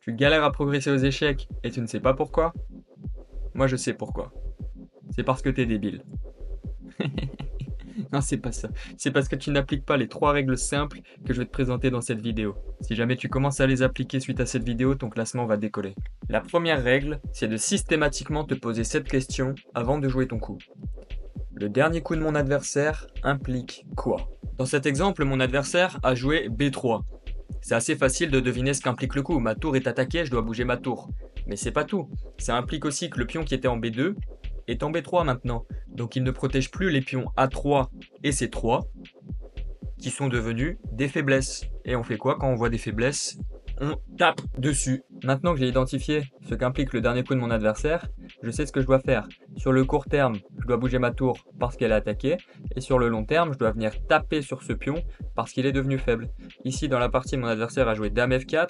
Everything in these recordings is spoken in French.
Tu galères à progresser aux échecs et tu ne sais pas pourquoi? Moi je sais pourquoi. C'est parce que t'es débile. Non, c'est pas ça. C'est parce que tu n'appliques pas les 3 règles simples que je vais te présenter dans cette vidéo. Si jamais tu commences à les appliquer suite à cette vidéo, ton classement va décoller. La première règle, c'est de systématiquement te poser cette question avant de jouer ton coup. Le dernier coup de mon adversaire implique quoi? Dans cet exemple, mon adversaire a joué B3. C'est assez facile de deviner ce qu'implique le coup. Ma tour est attaquée, je dois bouger ma tour. Mais c'est pas tout. Ça implique aussi que le pion qui était en B2 est en B3 maintenant. Donc il ne protège plus les pions A3 et C3 qui sont devenus des faiblesses. Et on fait quoi quand on voit des faiblesses? On tape dessus. Maintenant que j'ai identifié ce qu'implique le dernier coup de mon adversaire, je sais ce que je dois faire. Sur le court terme, je dois bouger ma tour parce qu'elle est attaquée, et sur le long terme, je dois venir taper sur ce pion parce qu'il est devenu faible. Ici, dans la partie, mon adversaire a joué Dame F4,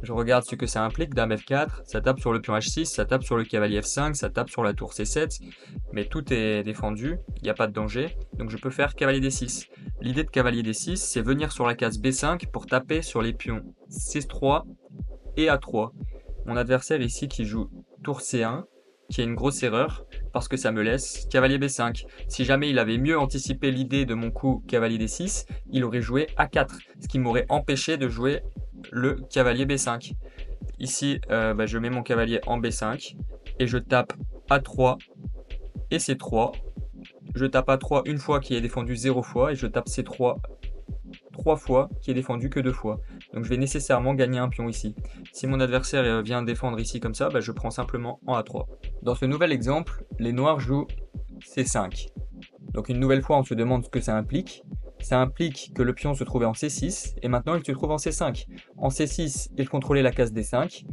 je regarde ce que ça implique, Dame F4, ça tape sur le pion H6, ça tape sur le cavalier F5, ça tape sur la tour C7, mais tout est défendu, il n'y a pas de danger, donc je peux faire cavalier D6. L'idée de cavalier D6, c'est venir sur la case B5 pour taper sur les pions C3 et A3. Mon adversaire ici qui joue tour C1, qui est une grosse erreur, parce que ça me laisse cavalier B5. Si jamais il avait mieux anticipé l'idée de mon coup cavalier D6, il aurait joué A4, ce qui m'aurait empêché de jouer le cavalier B5. Ici, je mets mon cavalier en B5, et je tape A3 et C3. Je tape A3 une fois qui est défendu 0 fois, et je tape C3 3 fois qui est défendu que 2 fois. Donc je vais nécessairement gagner un pion ici. Si mon adversaire vient défendre ici comme ça, je prends simplement en A3. Dans ce nouvel exemple, les noirs jouent C5. Donc une nouvelle fois, on se demande ce que ça implique. Ça implique que le pion se trouvait en C6, et maintenant il se trouve en C5. En C6, il contrôlait la case D5,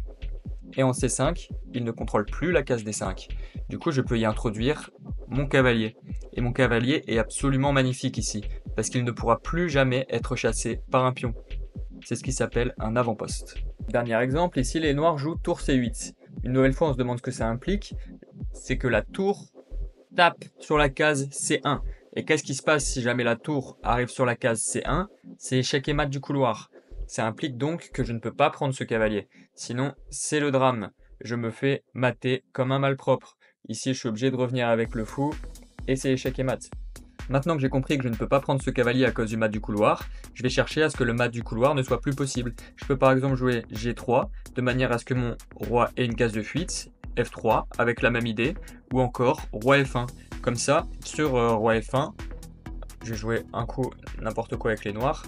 et en C5, il ne contrôle plus la case D5. Du coup, je peux y introduire mon cavalier. Et mon cavalier est absolument magnifique ici, parce qu'il ne pourra plus jamais être chassé par un pion. C'est ce qui s'appelle un avant-poste. Dernier exemple, ici les noirs jouent tour C8. Une nouvelle fois, on se demande ce que ça implique. C'est que la tour tape sur la case C1. Et qu'est-ce qui se passe si jamais la tour arrive sur la case C1? C'est échec et mat du couloir. Ça implique donc que je ne peux pas prendre ce cavalier. Sinon, c'est le drame. Je me fais mater comme un malpropre. Ici, je suis obligé de revenir avec le fou, et c'est échec et mat. Maintenant que j'ai compris que je ne peux pas prendre ce cavalier à cause du mat du couloir, je vais chercher à ce que le mat du couloir ne soit plus possible. Je peux par exemple jouer G3, de manière à ce que mon roi ait une case de fuite, F3, avec la même idée, ou encore Roi F1. Comme ça, sur Roi F1, je vais jouer un coup n'importe quoi avec les noirs.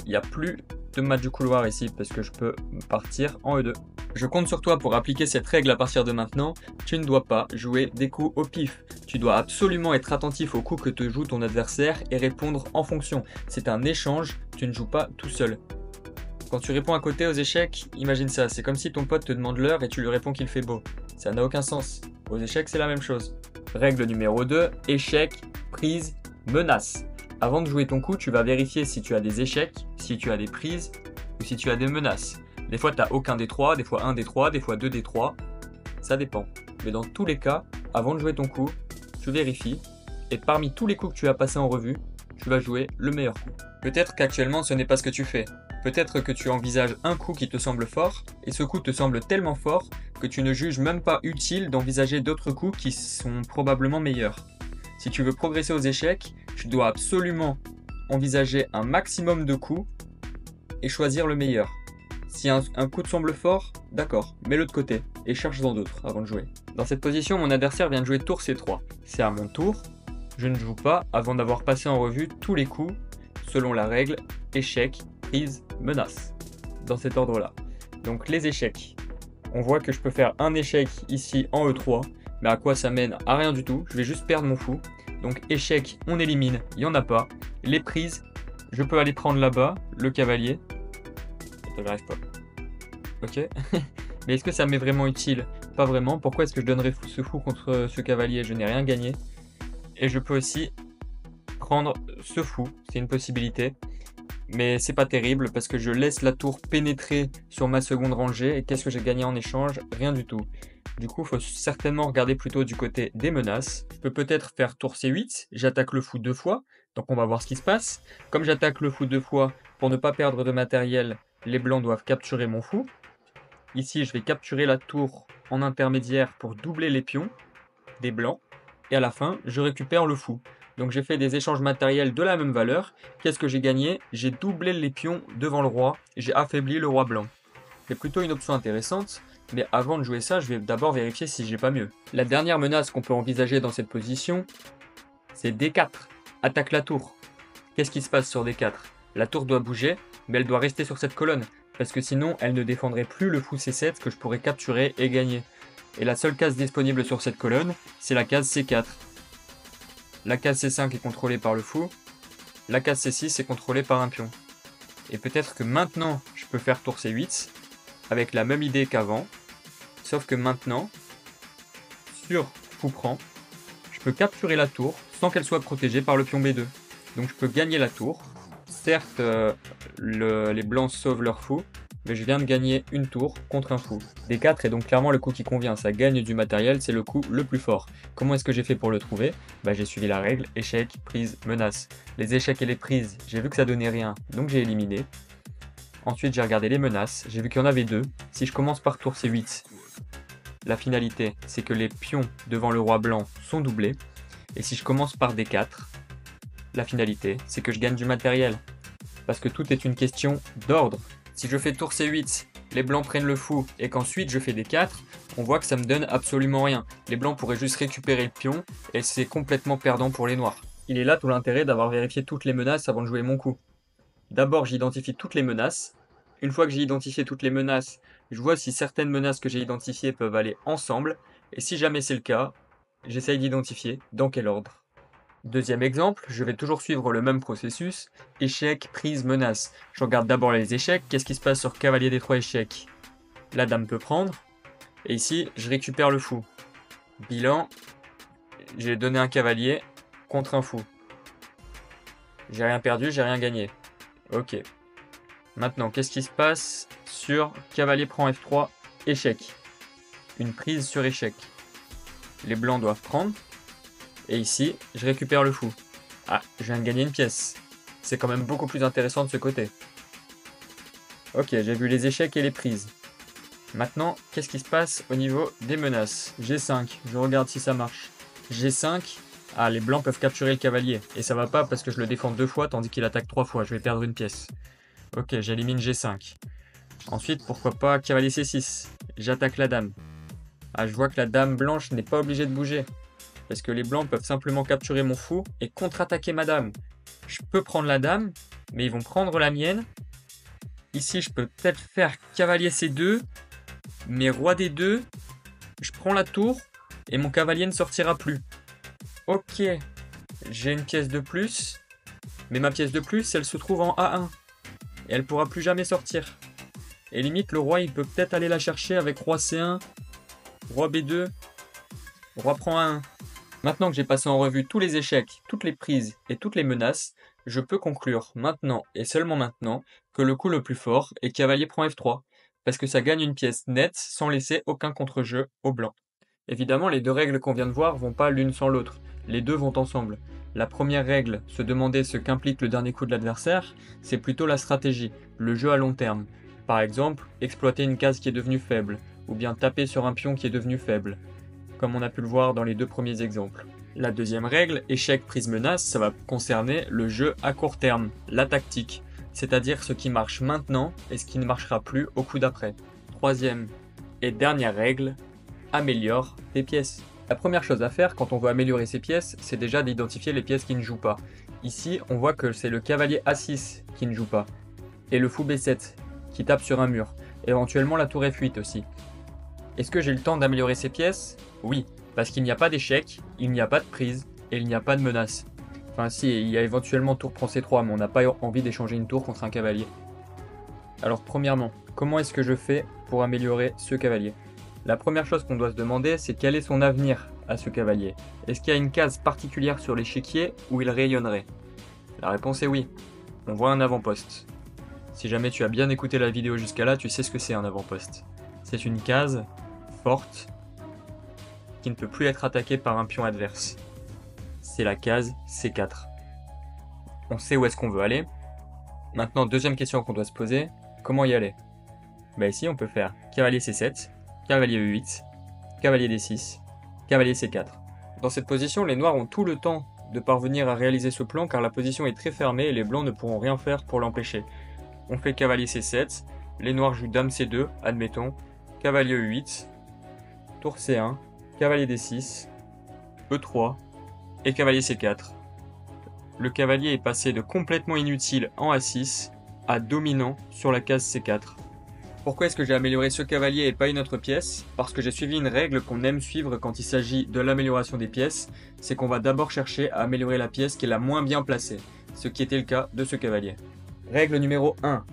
Il n'y a plus de mat du couloir ici, parce que je peux partir en E2. Je compte sur toi pour appliquer cette règle à partir de maintenant. Tu ne dois pas jouer des coups au pif. Tu dois absolument être attentif aux coups que te joue ton adversaire et répondre en fonction. C'est un échange, tu ne joues pas tout seul. Quand tu réponds à côté aux échecs, imagine ça, c'est comme si ton pote te demande l'heure et tu lui réponds qu'il fait beau. Ça n'a aucun sens. Aux échecs, c'est la même chose. Règle numéro 2, échec, prise, menace. Avant de jouer ton coup, tu vas vérifier si tu as des échecs, si tu as des prises ou si tu as des menaces. Des fois, tu n'as aucun des trois, des fois un des trois, des fois deux des trois. Ça dépend. Mais dans tous les cas, avant de jouer ton coup, tu vérifies. Et parmi tous les coups que tu as passés en revue, tu vas jouer le meilleur coup. Peut-être qu'actuellement, ce n'est pas ce que tu fais. Peut-être que tu envisages un coup qui te semble fort, et ce coup te semble tellement fort que tu ne juges même pas utile d'envisager d'autres coups qui sont probablement meilleurs. Si tu veux progresser aux échecs, tu dois absolument envisager un maximum de coups et choisir le meilleur. Si un coup te semble fort, d'accord, mets-le de côté et cherche-en d'autres avant de jouer. Dans cette position, mon adversaire vient de jouer tour C3. C'est à mon tour, je ne joue pas avant d'avoir passé en revue tous les coups selon la règle échec, prise, menace. Dans cet ordre-là. Donc les échecs. On voit que je peux faire un échec ici en E3, mais à quoi ça mène? À rien du tout, je vais juste perdre mon fou. Donc échec, on élimine, il n'y en a pas. Les prises, je peux aller prendre là-bas, le cavalier. Ça n'arrive pas. Ok. Mais est-ce que ça m'est vraiment utile? Pas vraiment. Pourquoi est-ce que je donnerais ce fou contre ce cavalier? Je n'ai rien gagné. Et je peux aussi prendre ce fou, c'est une possibilité. Mais c'est pas terrible parce que je laisse la tour pénétrer sur ma seconde rangée. Et qu'est-ce que j'ai gagné en échange? Rien du tout. Du coup, il faut certainement regarder plutôt du côté des menaces. Je peux peut-être faire tour C8, j'attaque le fou 2 fois, donc on va voir ce qui se passe. Comme j'attaque le fou 2 fois, pour ne pas perdre de matériel, les blancs doivent capturer mon fou. Ici, je vais capturer la tour en intermédiaire pour doubler les pions des blancs. Et à la fin, je récupère le fou. Donc j'ai fait des échanges matériels de la même valeur. Qu'est-ce que j'ai gagné? J'ai doublé les pions devant le roi. J'ai affaibli le roi blanc. C'est plutôt une option intéressante. Mais avant de jouer ça, je vais d'abord vérifier si j'ai pas mieux. La dernière menace qu'on peut envisager dans cette position, c'est D4. Attaque la tour. Qu'est-ce qui se passe sur D4? La tour doit bouger, mais elle doit rester sur cette colonne. Parce que sinon, elle ne défendrait plus le fou C7 que je pourrais capturer et gagner. Et la seule case disponible sur cette colonne, c'est la case C4. La case C5 est contrôlée par le fou. La case C6 est contrôlée par un pion. Et peut-être que maintenant, je peux faire tour C8, avec la même idée qu'avant. Sauf que maintenant, sur fou prend, je peux capturer la tour sans qu'elle soit protégée par le pion B2. Donc je peux gagner la tour. Certes, les blancs sauvent leur fou, mais je viens de gagner une tour contre un fou. D4 est donc clairement le coup qui convient, ça gagne du matériel, c'est le coup le plus fort. Comment est-ce que j'ai fait pour le trouver? J'ai suivi la règle, échec, prise, menace. Les échecs et les prises, j'ai vu que ça donnait rien, donc j'ai éliminé. Ensuite j'ai regardé les menaces, j'ai vu qu'il y en avait deux. Si je commence par tour C8, la finalité c'est que les pions devant le roi blanc sont doublés. Et si je commence par D4, la finalité c'est que je gagne du matériel. Parce que tout est une question d'ordre. Si je fais tour C8, les blancs prennent le fou et qu'ensuite je fais D4, on voit que ça me donne absolument rien. Les blancs pourraient juste récupérer le pion et c'est complètement perdant pour les noirs. Il est là tout l'intérêt d'avoir vérifié toutes les menaces avant de jouer mon coup. D'abord j'identifie toutes les menaces. Une fois que j'ai identifié toutes les menaces, je vois si certaines menaces que j'ai identifiées peuvent aller ensemble. Et si jamais c'est le cas, j'essaye d'identifier dans quel ordre. Deuxième exemple, je vais toujours suivre le même processus, échec, prise, menace. Je regarde d'abord les échecs, qu'est-ce qui se passe sur cavalier D3 échec? La dame peut prendre, et ici je récupère le fou. Bilan, j'ai donné un cavalier contre un fou. J'ai rien perdu, j'ai rien gagné. Ok. Maintenant, qu'est-ce qui se passe sur cavalier prend F3 échec? Une prise sur échec. Les blancs doivent prendre. Et ici, je récupère le fou. Ah, je viens de gagner une pièce. C'est quand même beaucoup plus intéressant de ce côté. Ok, j'ai vu les échecs et les prises. Maintenant, qu'est-ce qui se passe au niveau des menaces? G5, je regarde si ça marche. G5, ah, les blancs peuvent capturer le cavalier. Et ça va pas parce que je le défends 2 fois tandis qu'il attaque 3 fois. Je vais perdre une pièce. Ok, j'élimine G5. Ensuite, pourquoi pas cavalier C6. J'attaque la dame. Ah, je vois que la dame blanche n'est pas obligée de bouger. Parce que les blancs peuvent simplement capturer mon fou et contre-attaquer ma dame. Je peux prendre la dame, mais ils vont prendre la mienne. Ici, je peux peut-être faire cavalier C2, mais roi D2, je prends la tour et mon cavalier ne sortira plus. Ok, j'ai une pièce de plus, mais ma pièce de plus, elle se trouve en A1. Et elle pourra plus jamais sortir. Et limite, le roi, il peut peut-être aller la chercher avec roi C1, roi B2, roi prend A1. Maintenant que j'ai passé en revue tous les échecs, toutes les prises et toutes les menaces, je peux conclure maintenant et seulement maintenant que le coup le plus fort est cavalier prend F3, parce que ça gagne une pièce nette sans laisser aucun contre-jeu au blanc. Évidemment, les deux règles qu'on vient de voir vont pas l'une sans l'autre, les deux vont ensemble. La première règle, se demander ce qu'implique le dernier coup de l'adversaire, c'est plutôt la stratégie, le jeu à long terme. Par exemple, exploiter une case qui est devenue faible, ou bien taper sur un pion qui est devenu faible, comme on a pu le voir dans les deux premiers exemples. La deuxième règle, échec, prise, menace, ça va concerner le jeu à court terme, la tactique, c'est-à-dire ce qui marche maintenant et ce qui ne marchera plus au coup d'après. Troisième et dernière règle, améliore tes pièces. La première chose à faire quand on veut améliorer ses pièces, c'est déjà d'identifier les pièces qui ne jouent pas. Ici, on voit que c'est le cavalier A6 qui ne joue pas, et le fou B7 qui tape sur un mur, éventuellement la tour F8 aussi. Est-ce que j'ai le temps d'améliorer ces pièces? Oui, parce qu'il n'y a pas d'échec, il n'y a pas de prise, et il n'y a pas de menace. Enfin si, il y a éventuellement tour prend C3, mais on n'a pas envie d'échanger une tour contre un cavalier. Alors premièrement, comment est-ce que je fais pour améliorer ce cavalier? La première chose qu'on doit se demander, c'est quel est son avenir à ce cavalier. Est-ce qu'il y a une case particulière sur l'échiquier où il rayonnerait? La réponse est oui. On voit un avant-poste. Si jamais tu as bien écouté la vidéo jusqu'à là, tu sais ce que c'est un avant-poste. C'est une case forte qui ne peut plus être attaquée par un pion adverse. C'est la case C4. On sait où est-ce qu'on veut aller. Maintenant, deuxième question qu'on doit se poser, comment y aller? Bah ici on peut faire cavalier C7, cavalier E8, cavalier D6, cavalier C4. Dans cette position, les noirs ont tout le temps de parvenir à réaliser ce plan car la position est très fermée et les blancs ne pourront rien faire pour l'empêcher. On fait cavalier C7, les noirs jouent dame C2, admettons, cavalier E8, tour C1, cavalier D6, E3 et cavalier C4. Le cavalier est passé de complètement inutile en A6 à dominant sur la case C4. Pourquoi est-ce que j'ai amélioré ce cavalier et pas une autre pièce? Parce que j'ai suivi une règle qu'on aime suivre quand il s'agit de l'amélioration des pièces, c'est qu'on va d'abord chercher à améliorer la pièce qui est la moins bien placée, ce qui était le cas de ce cavalier. Règle numéro 1.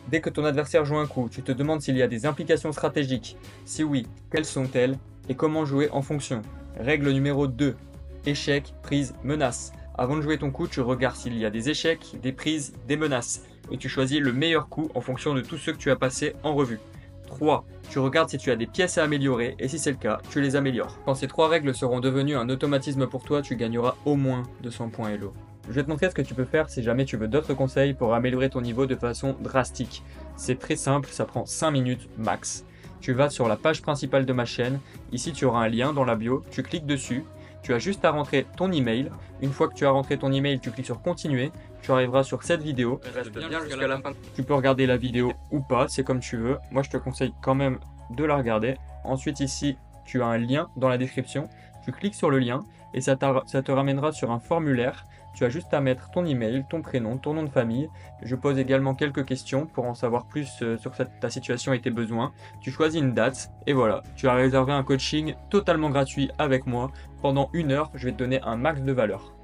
Dès que ton adversaire joue un coup, tu te demandes s'il y a des implications stratégiques. Si oui, quelles sont-elles et comment jouer en fonction. Règle numéro 2. Échec, prise, menace. Avant de jouer ton coup, tu regardes s'il y a des échecs, des prises, des menaces. Et tu choisis le meilleur coup en fonction de tous ceux que tu as passés en revue. 3. Tu regardes si tu as des pièces à améliorer et si c'est le cas, tu les améliores. Quand ces 3 règles seront devenues un automatisme pour toi, tu gagneras au moins 200 points Elo. Je vais te montrer ce que tu peux faire si jamais tu veux d'autres conseils pour améliorer ton niveau de façon drastique. C'est très simple, ça prend 5 minutes max. Tu vas sur la page principale de ma chaîne, ici tu auras un lien dans la bio, tu cliques dessus. Tu as juste à rentrer ton email. Une fois que tu as rentré ton email, tu cliques sur continuer. Tu arriveras sur cette vidéo. Reste bien jusqu'à la fin. Tu peux regarder la vidéo ou pas, c'est comme tu veux. Moi, je te conseille quand même de la regarder. Ensuite, ici, tu as un lien dans la description. Tu cliques sur le lien et ça te ramènera sur un formulaire. Tu as juste à mettre ton email, ton prénom, ton nom de famille. Je pose également quelques questions pour en savoir plus sur ta situation et tes besoins. Tu choisis une date et voilà, tu as réservé un coaching totalement gratuit avec moi. Pendant 1 heure, je vais te donner un max de valeur.